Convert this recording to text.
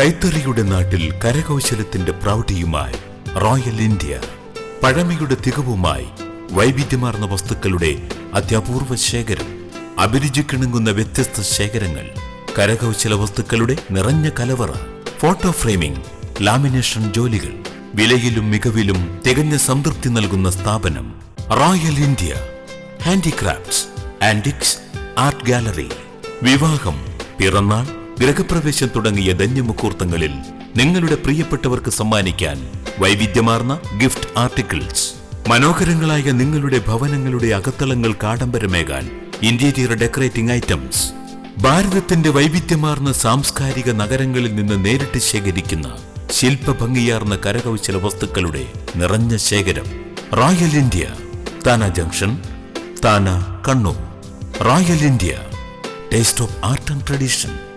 കൈത്തറിയുടെ നാട്ടിൽ കരകൗശലത്തിന്റെ പ്രൗഢിയുമായി royal India. പഴമയുടെ തികവുമായി വൈവിധ്യമാർന്ന വസ്തുക്കളുടെ അത്യപൂർവ ശേഖരം. അഭിരുചിക്കിണങ്ങുന്ന വ്യത്യസ്ത ശേഖരങ്ങൾ. കരകൗശല വസ്തുക്കളുടെ നിറഞ്ഞ കലവറ. ഫോട്ടോ ഫ്രെയിമിംഗ്, ലാമിനേഷൻ ജോലികൾ. വിലയിലും മികവിലും തികഞ്ഞ സംതൃപ്തി നൽകുന്ന സ്ഥാപനം royal India handicrafts, antiques, art gallery. വിവാഹം, പിറന്നാൾ, ഗൃഹപ്രവേശം തുടങ്ങിയ ധന്യമുഹൂർത്തങ്ങളിൽ നിങ്ങളുടെ പ്രിയപ്പെട്ടവർക്ക് സമ്മാനിക്കാൻ വൈവിധ്യമാർന്ന ഗിഫ്റ്റ് ആർട്ടിക്കിൾസ്. മനോഹരങ്ങളായ നിങ്ങളുടെ ഭവനങ്ങളുടെ അകത്തളങ്ങൾക്ക് ആഡംബരമേകാൻ ഇന്റീരിയർ ഡെക്കറേറ്റിംഗ് ഐറ്റംസ്. ഭാരതത്തിന്റെ വൈവിധ്യമാർന്ന സാംസ്കാരിക നഗരങ്ങളിൽ നിന്ന് നേരിട്ട് ശേഖരിക്കുന്ന ശില്പഭംഗിയാർന്ന കരകൗശല വസ്തുക്കളുടെ നിറഞ്ഞ ശേഖരം. Royal India, Thana junction, Thana, Kannur. Royal India, taste of art and tradition.